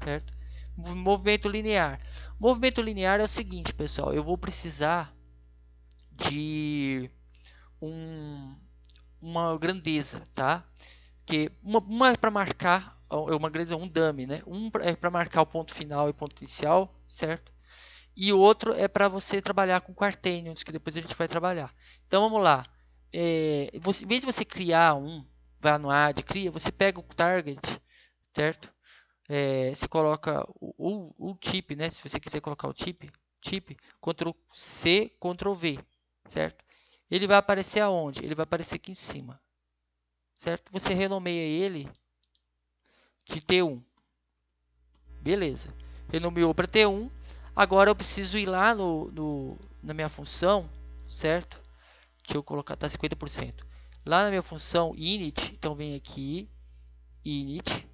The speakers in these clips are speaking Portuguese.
certo? Movimento linear. Movimento linear é o seguinte, pessoal, eu vou precisar de uma grandeza, tá? Que uma é para marcar, é uma grandeza, um dummy, né? Um é para marcar o ponto final e ponto inicial, certo? E o outro é para você trabalhar com quaternions, que depois a gente vai trabalhar. Então vamos lá. Em vez de você criar vai no add, cria, você pega o target, certo? Você coloca o tip, né? Se você quiser colocar o tip, Ctrl C, Ctrl V, certo? Ele vai aparecer aonde? Ele vai aparecer aqui em cima, certo? Você renomeia ele de T1, beleza? Renomeou para T1. Agora eu preciso ir lá na minha função, certo? Deixa eu colocar, tá 50%. Lá na minha função init, então vem aqui, init,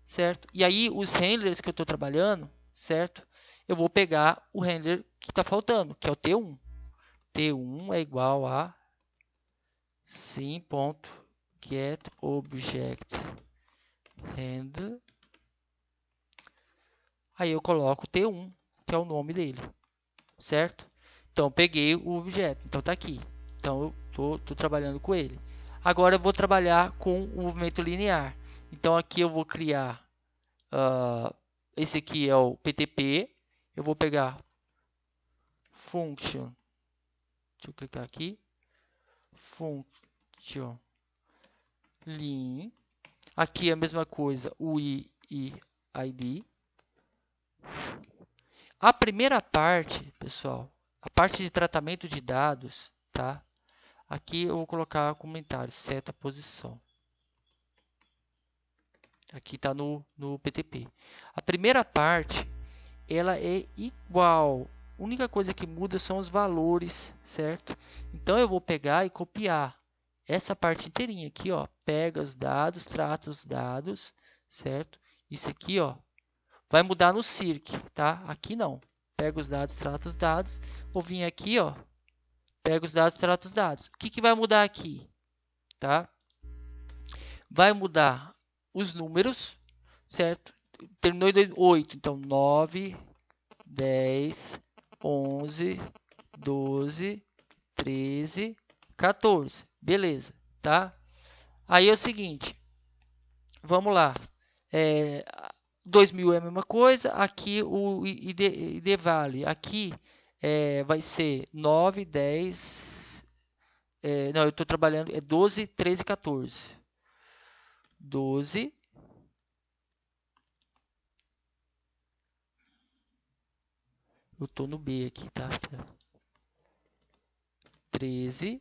certo? E aí os handlers que eu estou trabalhando, certo? Eu vou pegar o handler que está faltando, que é o T1. T1 é igual a sim.getObjectHandler. Aí eu coloco T1, que é o nome dele, certo? Então peguei o objeto, então está aqui. Então eu estou trabalhando com ele. Agora eu vou trabalhar com o movimento linear. Então aqui eu vou criar, esse aqui é o PTP. Eu vou pegar function, deixa eu clicar aqui, function lim. Aqui é a mesma coisa, UI e ID. A primeira parte, pessoal, a parte de tratamento de dados, tá? Aqui eu vou colocar comentário, seta posição. Aqui está no PTP. A primeira parte, ela é igual. A única coisa que muda são os valores, certo? Então eu vou pegar e copiar essa parte inteirinha aqui, ó. Pega os dados, trata os dados, certo? Isso aqui, ó, vai mudar no circ, tá? Aqui não. Pega os dados, trata os dados. Vou vir aqui, ó. Pega os dados, trata os dados. O que vai mudar aqui, tá? Vai mudar os números, certo? Terminou em 8, então 9, 10, 11, 12, 13, 14. Beleza, tá? Aí é o seguinte, vamos lá. 2000 é a mesma coisa, aqui o ID vale, aqui vai ser 9, 10, não, eu estou trabalhando, 12, 13, 14. 12, eu estou no B aqui, tá? 13,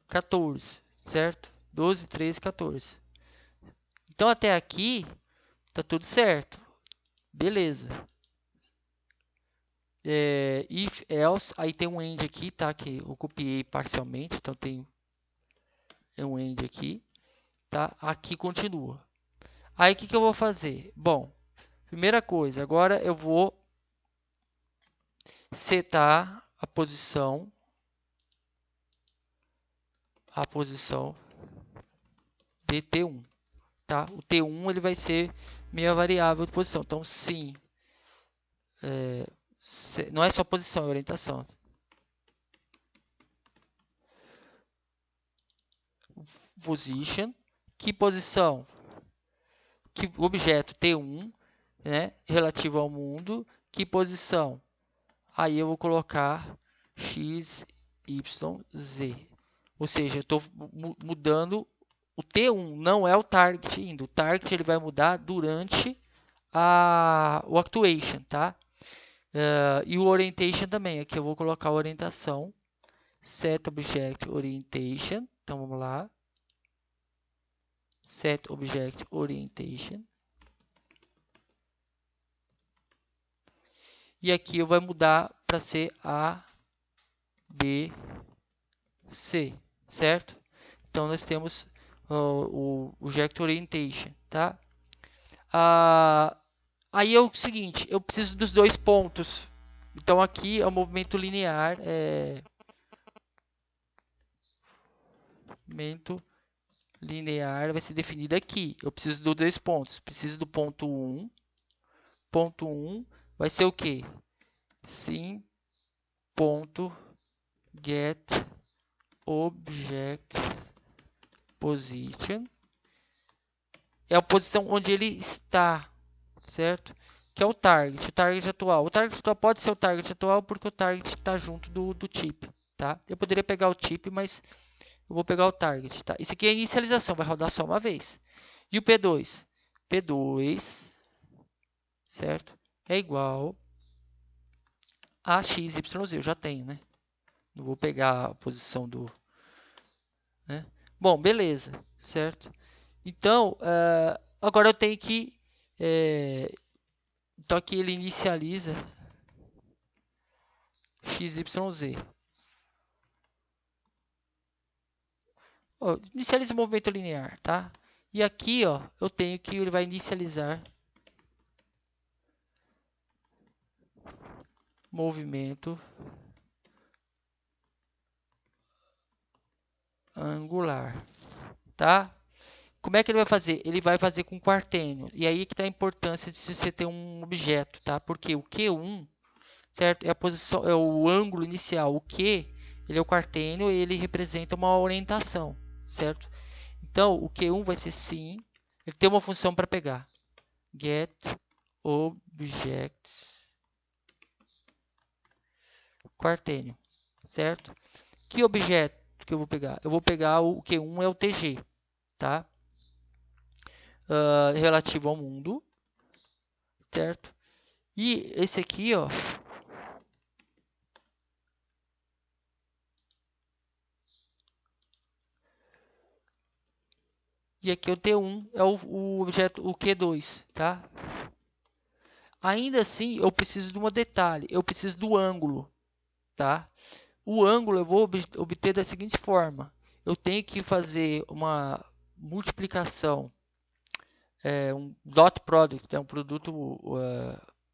14, certo? 12, 13, 14. Então, até aqui, tá tudo certo. Beleza. If, else, aí tem um end aqui, tá? Que eu copiei parcialmente, então tem um end aqui, tá? Aqui continua. Aí, o que eu vou fazer? Bom, primeira coisa, agora eu vou setar a posição de T1, tá? O T1 ele vai ser minha variável de posição. Então, sim, não é só posição, é orientação. Position, que posição? Que objeto T1, né, relativo ao mundo, que posição? Aí eu vou colocar x, y, z. Ou seja, eu estou mudando o T1, não é o target ainda. O target ele vai mudar durante o actuation, tá? E o orientation também. Aqui eu vou colocar a orientação. Set object orientation. Então vamos lá. Set object orientation. E aqui eu vou mudar para ser A, B, C, certo? Então nós temos o object orientation, tá? Aí é o seguinte, eu preciso dos dois pontos. Então aqui é o movimento linear, movimento linear vai ser definida aqui. Eu preciso dos dois pontos. Preciso do ponto 1. Ponto 1 vai ser o quê? Sim, ponto get object position. É a posição onde ele está, certo? Que é o target atual. O target atual pode ser o target atual porque o target está junto do tip, tá? Eu poderia pegar o tip, mas eu vou pegar o target, tá? Isso aqui é a inicialização, vai rodar só uma vez. E o P2? P2, certo? É igual a XYZ, eu já tenho, né? Não vou pegar a posição do... né? Bom, beleza, certo? Então, agora eu tenho que... então aqui ele inicializa XYZ. Ó, inicializa o movimento linear, tá? E aqui, ó, eu tenho que ele vai inicializar movimento angular, tá? Como é que ele vai fazer? Ele vai fazer com quaternion. E aí que está a importância de você ter um objeto, tá? Porque o Q1, certo? É a posição, é o ângulo inicial. O Q, ele é o quaternion e ele representa uma orientação, certo? Então, o Q1 vai ser sim. Ele tem uma função para pegar. Get objects quaternion, certo? Que objeto que eu vou pegar? Eu vou pegar o Q1 é o TG, tá? Relativo ao mundo, certo? E esse aqui, ó, e aqui o T1 é o objeto, o Q2, tá? Ainda assim, eu preciso de um detalhe, eu preciso do ângulo, tá? O ângulo eu vou obter da seguinte forma: eu tenho que fazer uma multiplicação, um dot product, um produto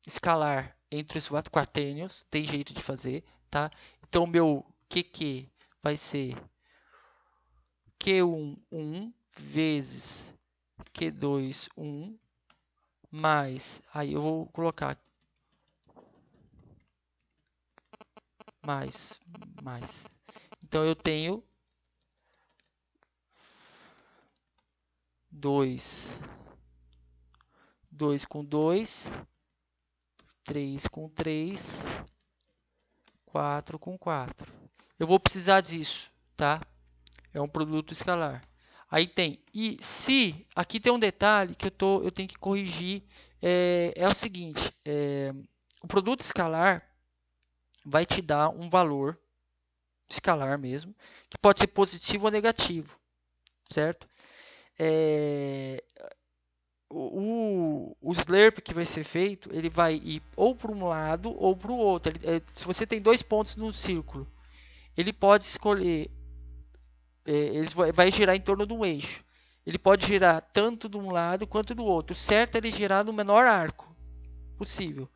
escalar entre os quaternions, tem jeito de fazer, tá? Então, o meu QQ vai ser Q1, 1 vezes Q2, 1 mais, aí eu vou colocar mais. Então eu tenho 2 com 2, 3 com 3, 4 com 4. Eu vou precisar disso, tá? É um produto escalar. Aí tem, e se, aqui tem um detalhe que eu tenho que corrigir, é o seguinte, o produto escalar vai te dar um valor escalar mesmo, que pode ser positivo ou negativo, certo? O Slurp que vai ser feito, ele vai ir ou para um lado ou para o outro. Se você tem dois pontos no círculo, ele pode escolher, ele vai girar em torno de um eixo. Ele pode girar tanto de um lado quanto do outro. O certo é ele girar no menor arco possível.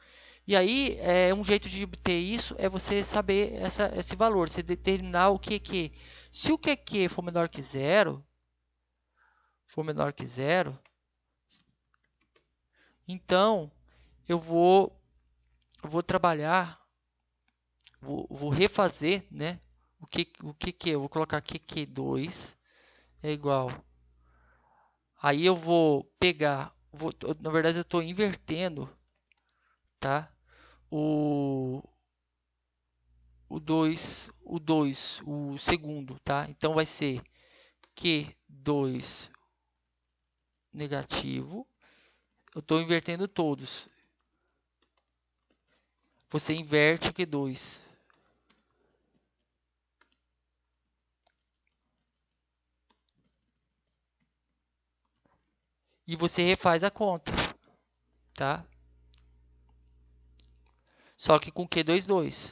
E aí, um jeito de obter isso é você saber esse valor, você determinar o QQ. Se o QQ for menor que zero, então eu vou trabalhar, vou refazer, né? O que eu vou colocar QQ2 é igual. Aí eu vou pegar, na verdade eu estou invertendo, tá? O 2, o segundo, tá? Então vai ser Q2 negativo. Eu estou invertendo todos. Você inverte o Q2. E você refaz a conta, tá? Só que com Q22.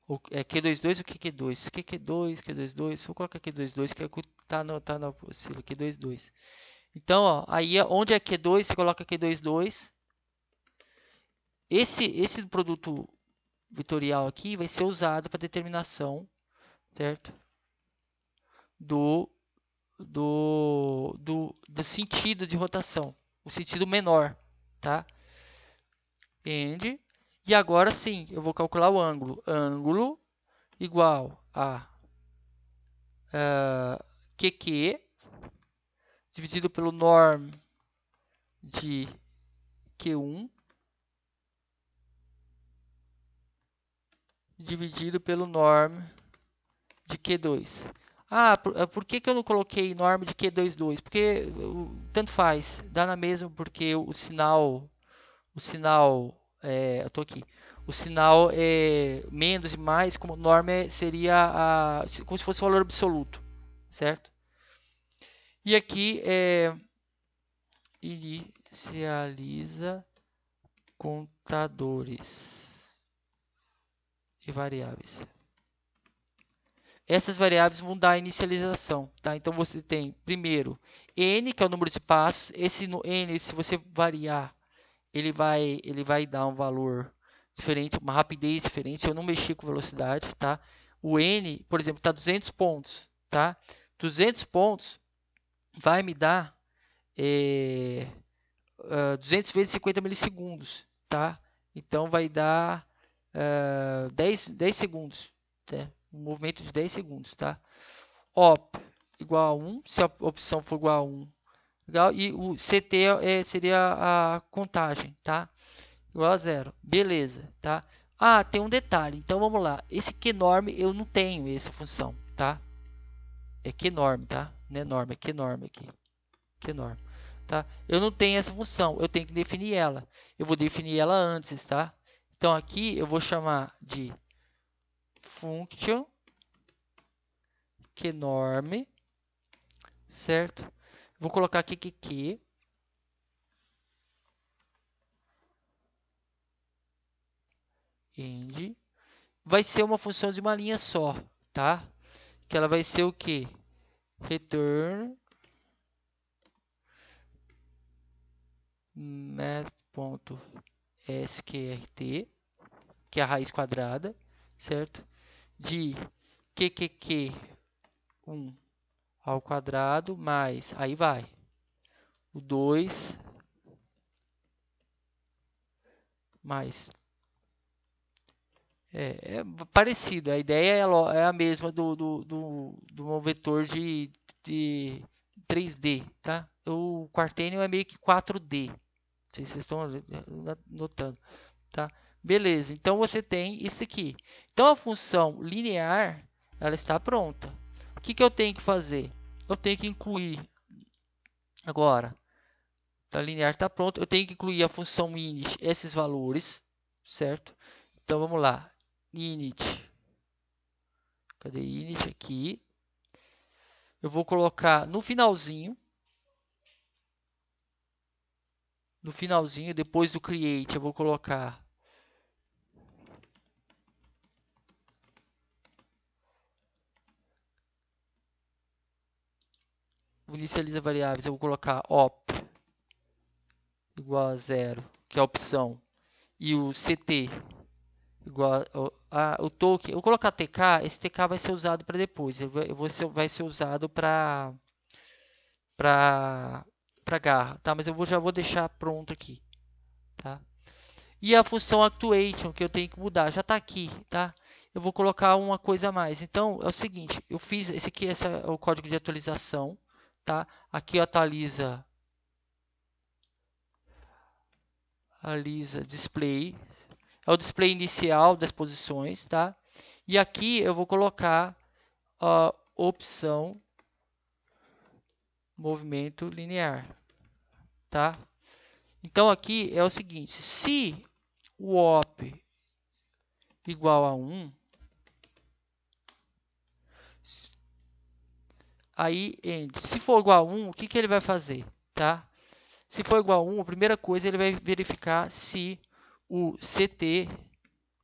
Q22 ou QQ2? QQ2, Q22. Vou colocar Q22, que é o que tá no auxílio, Q22. Então, ó, aí onde é Q2, você coloca Q22. Esse produto vetorial aqui vai ser usado para determinação, certo? do sentido de rotação, o sentido menor, tá? End. E agora sim, eu vou calcular o ângulo. Ângulo igual a QQ dividido pelo norm de Q1 dividido pelo norm de Q2. Por que eu não coloquei norma de Q22? Porque tanto faz, dá na mesma, porque o sinal, eu tô aqui, o sinal é menos e mais, como norma seria como se fosse o valor absoluto, certo? E aqui inicializa contadores e variáveis. Essas variáveis vão dar a inicialização, tá? Então você tem primeiro n, que é o número de passos. Esse n, se você variar, ele vai dar um valor diferente, uma rapidez diferente. Eu não mexi com velocidade, tá? O n, por exemplo, está 200 pontos, tá? 200 pontos vai me dar 200 vezes 50 milissegundos, tá? Então vai dar 10 segundos, tá? Um movimento de 10 segundos, tá? Op igual a 1, se a opção for igual a 1, legal? E o CT seria a contagem, tá? Igual a 0, beleza, tá? Tem um detalhe, então vamos lá. Esse QNorm eu não tenho essa função, tá? É QNorm, tá? Não é norma, é QNorm aqui. QNorm, tá? Eu não tenho essa função, eu tenho que definir ela. Eu vou definir ela antes, tá? Então aqui eu vou chamar de function QNorm, certo? Vou colocar aqui QQ. End. Vai ser uma função de uma linha só, tá? Que ela vai ser o que? Return math.sqrt, que é a raiz quadrada, certo? De QQQ1 ao quadrado mais, aí vai, o 2 mais. É parecido, a ideia é a mesma do vetor de 3D, tá? O Quartanium é meio que 4D, não sei se vocês estão notando, tá? Beleza, então você tem isso aqui. Então a função linear, ela está pronta. O que eu tenho que fazer? Eu tenho que incluir, agora, a linear está pronta, eu tenho que incluir a função init, esses valores, certo? Então vamos lá. Init, cadê init aqui? Eu vou colocar no finalzinho, depois do create, eu vou colocar inicializa variáveis, eu vou colocar op igual a 0, que é a opção, e o ct igual o token, eu vou colocar tk, esse tk vai ser usado para depois, vai ser usado para garra, tá? Mas já vou deixar pronto aqui, tá? E a função actuation que eu tenho que mudar já está aqui, tá? Eu vou colocar uma coisa a mais. Então é o seguinte, eu fiz esse aqui, esse é o código de atualização, tá? Aqui atualiza display, é o display inicial das posições, tá? E aqui eu vou colocar a opção movimento linear, tá? Então aqui é o seguinte, se o op igual a 1, aí se for igual a 1, o que ele vai fazer, tá? Se for igual a 1, a primeira coisa ele vai verificar se o CT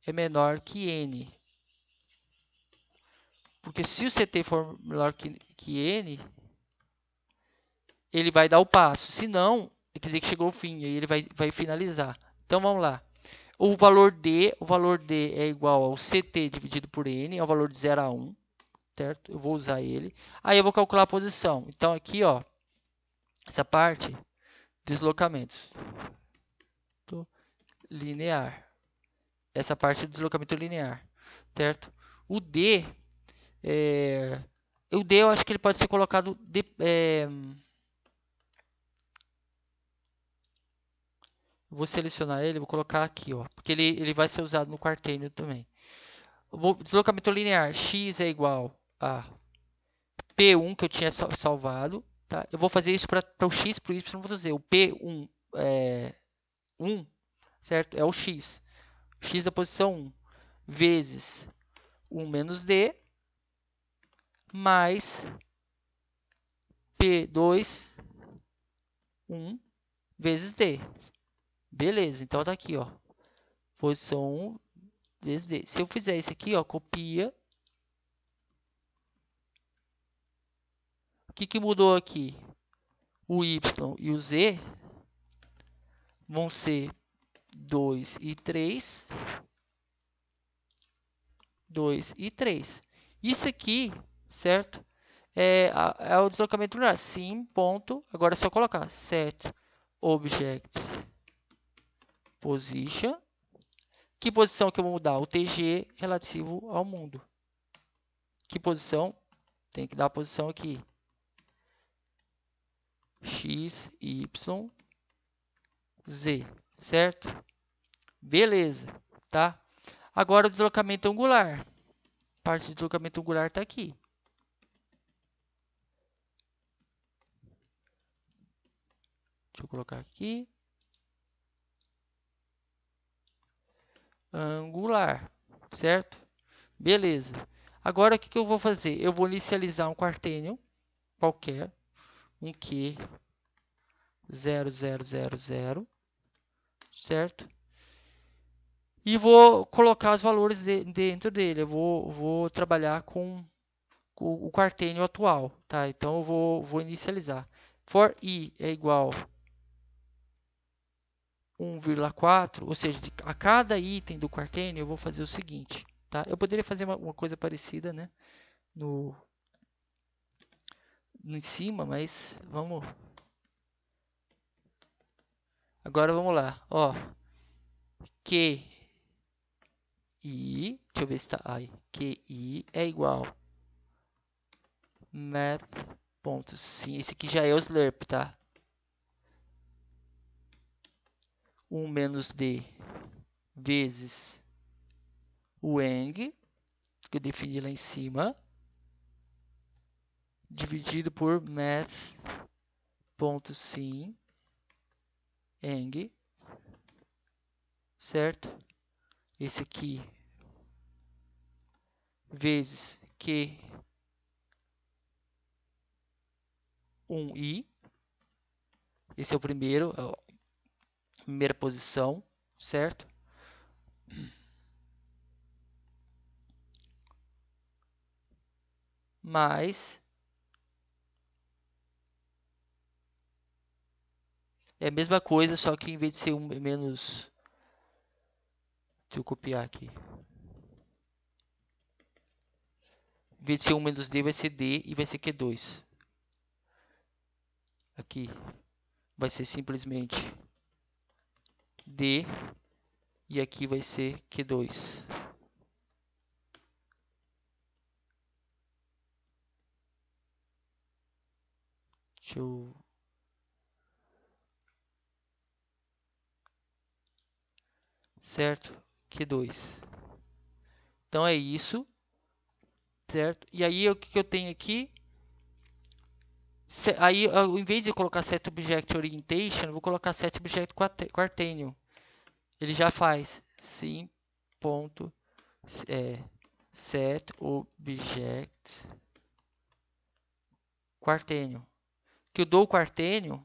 é menor que N. Porque se o CT for menor que N, ele vai dar o passo. Se não, quer dizer que chegou o fim, aí ele vai finalizar. Então vamos lá. O valor D é igual ao CT dividido por N, é o valor de 0 a 1. certo? Eu vou usar ele. Aí eu vou calcular a posição. Então aqui, ó, essa parte, deslocamentos linear. Essa parte do deslocamento linear, certo? O D, eu acho que ele pode ser colocado vou selecionar ele, vou colocar aqui, ó, porque ele vai ser usado no quartênio também. Deslocamento linear, x é igual a P1 que eu tinha salvado, tá? Eu vou fazer isso para o x, para o y, não vou fazer. O P1 1, certo? É o x. X da posição 1 vezes 1 menos D mais P2 1 vezes D. Beleza, então tá aqui, ó. Posição 1 vezes D. Se eu fizer isso aqui, ó, copia. O que mudou aqui? O Y e o Z vão ser 2 e 3. 2 e 3. Isso aqui, certo? É o deslocamento lunar. Sim, ponto. Agora é só colocar set object position. Que posição que eu vou mudar? O TG relativo ao mundo. Que posição? Tem que dar a posição aqui. X, Y, Z, certo? Beleza, tá? Agora o deslocamento angular. A parte de deslocamento angular está aqui. Deixa eu colocar aqui. Angular, certo? Beleza. Agora o que eu vou fazer? Eu vou inicializar um quartênio qualquer, um Q 0000, certo? E vou colocar os valores dentro dele. Eu vou trabalhar com o quartênio atual, tá? Então eu vou inicializar. For i é igual 1,4, ou seja, a cada item do quartênio eu vou fazer o seguinte, tá? Eu poderia fazer uma coisa parecida, né? Em cima, mas vamos. Agora vamos lá, ó. QI, deixa eu ver se está aí. QI é igual math.sim, esse aqui já é o slurp, tá? 1 menos D vezes o eng, que eu defini lá em cima, dividido por math.sim eng, certo? Esse aqui vezes Q1i, esse é o primeiro, primeira posição, certo? Mais é a mesma coisa, só que em vez de ser um menos, deixa eu copiar aqui. Em vez de ser 1 menos D, vai ser D e vai ser Q2. Aqui vai ser simplesmente D e aqui vai ser Q2. Deixa eu... Certo? Q2. Então é isso. Certo? E aí o que eu tenho aqui? Aí, em vez de eu colocar set object orientation, eu vou colocar set object quaternion. Ele já faz sim ponto set object quaternion. Que eu dou o quaternion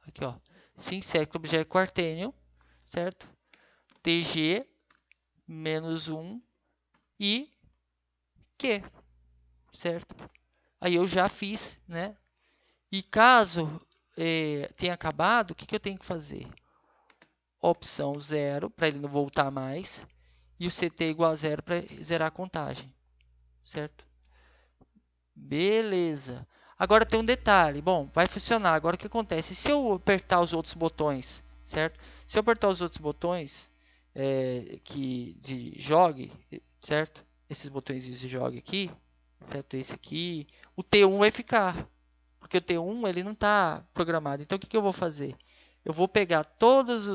aqui, ó, sim set object quaternion, certo? TG menos 1 e Q, certo? Aí eu já fiz, né? E caso tenha acabado, o que eu tenho que fazer? Opção 0 para ele não voltar mais e o CT igual a 0 para zerar a contagem. certo? Beleza. Agora tem um detalhe. Bom, vai funcionar. Agora o que acontece? Se eu apertar os outros botões, certo? Se eu apertar os outros botões que de jogue, certo? Esses botões de jogue aqui, certo? Esse aqui, o T1 vai ficar, porque o T1 ele não está programado. Então o que, que eu vou fazer? Eu vou pegar todos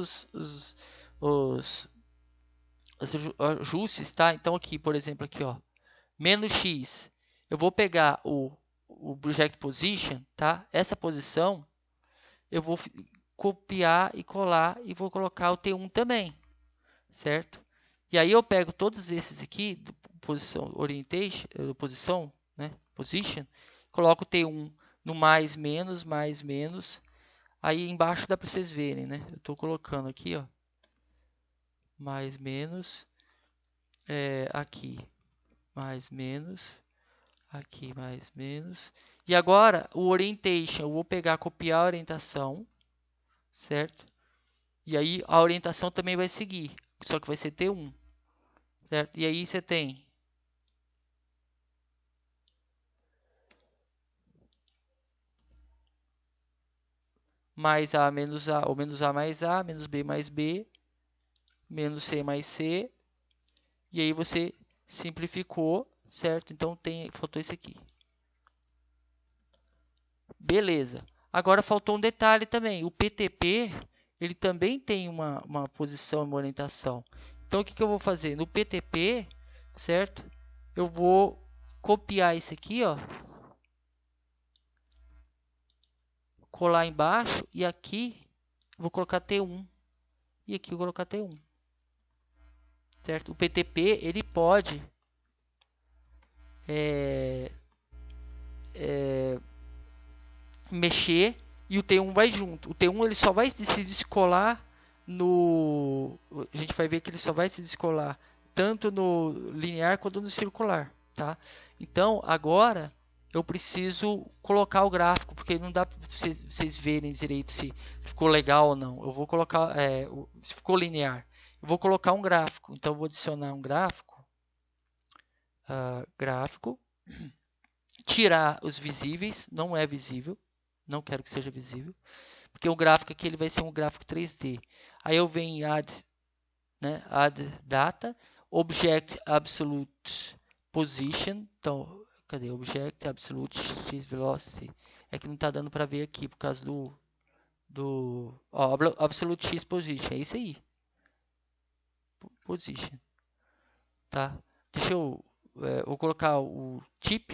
os ajustes, tá? Então aqui, por exemplo, aqui, ó, menos X. Eu vou pegar o project position, tá? Essa posição eu vou copiar e colar e vou colocar o T1 também, certo? E aí eu pego todos esses aqui, posição orientation, posição, né? Position, coloco o T1 no mais menos. Aí embaixo dá para vocês verem, né? Eu estou colocando aqui, ó, mais menos, aqui mais menos, aqui mais menos. E agora o orientation, eu vou pegar, copiar a orientação, certo? E aí a orientação também vai seguir, só que vai ser T1, certo? E aí você tem mais A menos A, ou menos A mais A, menos B mais B, menos C mais C. E aí você simplificou, certo? Então faltou esse aqui. Beleza. Agora faltou um detalhe também. O PTP, ele também tem uma posição e uma orientação. Então, o que, que eu vou fazer? No PTP, certo? Eu vou copiar isso aqui, ó. Colar embaixo. E aqui, vou colocar T1. E aqui eu vou colocar T1. Certo? O PTP, ele pode... mexer e o T1 vai junto. O T1 ele só vai se descolar no... A gente vai ver que ele só vai se descolar tanto no linear quanto no circular, tá? Então, agora eu preciso colocar o gráfico, porque não dá para vocês verem direito se ficou legal ou não. Eu vou colocar, se ficou linear. Eu vou colocar um gráfico, então eu vou adicionar um gráfico, tirar os visíveis, não é visível, não quero que seja visível, porque o gráfico aqui ele vai ser um gráfico 3D. Aí eu venho em add, né, add data, object absolute position. Então, cadê object absolute x velocity? É que não está dando para ver aqui por causa do absolute x position. É isso aí. Position, tá? Deixa eu vou colocar o tip,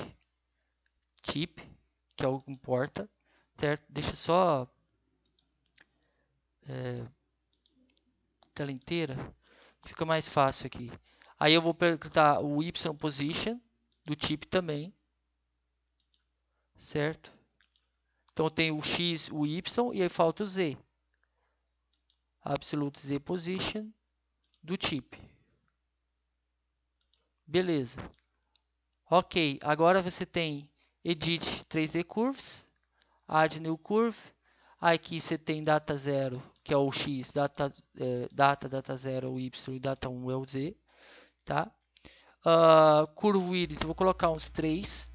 que é o que importa, certo? Deixa só tela inteira, fica mais fácil aqui. Aí eu vou perguntar o y position do tipo também, certo? Então tem o x, o y e aí falta o z. Absolute z position do tipo. Beleza. Ok, agora você tem edit 3D curves, add new curve. Aqui você tem data 0, que é o x, data 0 é o y e data 1 é o z, tá? Curve width, eu vou colocar uns 3,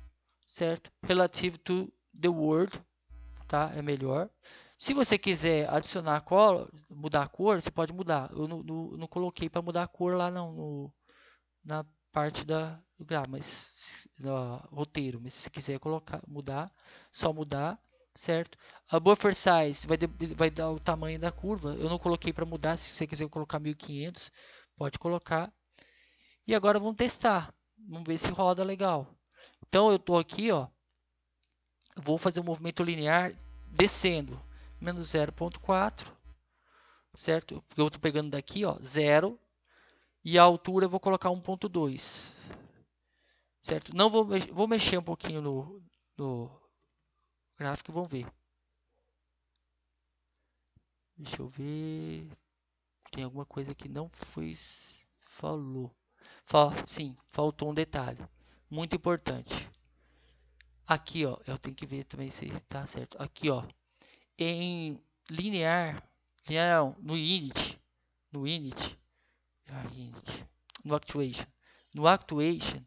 certo? Relative to the word, tá? É melhor. Se você quiser adicionar color, mudar a cor, você pode mudar. Eu não coloquei para mudar a cor lá não, na parte do gráfico, mas no roteiro. Mas se você quiser colocar, mudar, só mudar, certo? A buffer size vai dar o tamanho da curva. Eu não coloquei para mudar. Se você quiser colocar 1500, pode colocar. E agora vamos testar. Vamos ver se roda legal. Então eu estou aqui, ó. Vou fazer um movimento linear descendo. Menos 0,4. Certo? Porque eu estou pegando daqui, ó, 0. E a altura eu vou colocar 1,2. Certo? Não vou mexer um pouquinho no gráfico e vamos ver. Deixa eu ver. Tem alguma coisa que não foi falou. Sim, faltou um detalhe muito importante. Aqui, ó, eu tenho que ver também se tá certo. Aqui, ó, em linear não, no init, no actuation,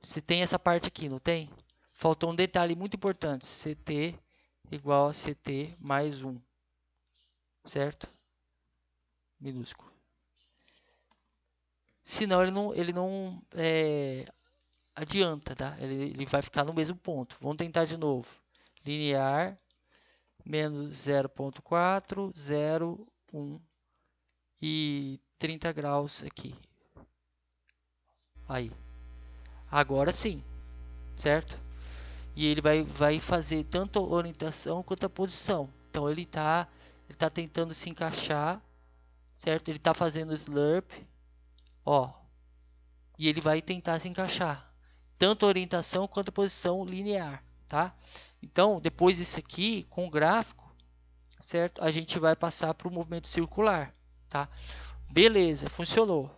Você tem essa parte aqui, não tem? Faltou um detalhe muito importante. CT igual a CT mais 1. Certo? Minúsculo. Senão ele não adianta, tá? Ele vai ficar no mesmo ponto. Vamos tentar de novo. Linear, menos 0,4, 0, 1 e 30 graus aqui. Aí. Agora sim, certo? E ele vai fazer tanto a orientação quanto a posição. Então ele tá tentando se encaixar, certo? Ele está fazendo slurp, ó. E ele vai tentar se encaixar. Tanto a orientação quanto a posição linear, tá? Então, depois disso aqui, com o gráfico, certo? A gente vai passar para o movimento circular, tá? Beleza, funcionou.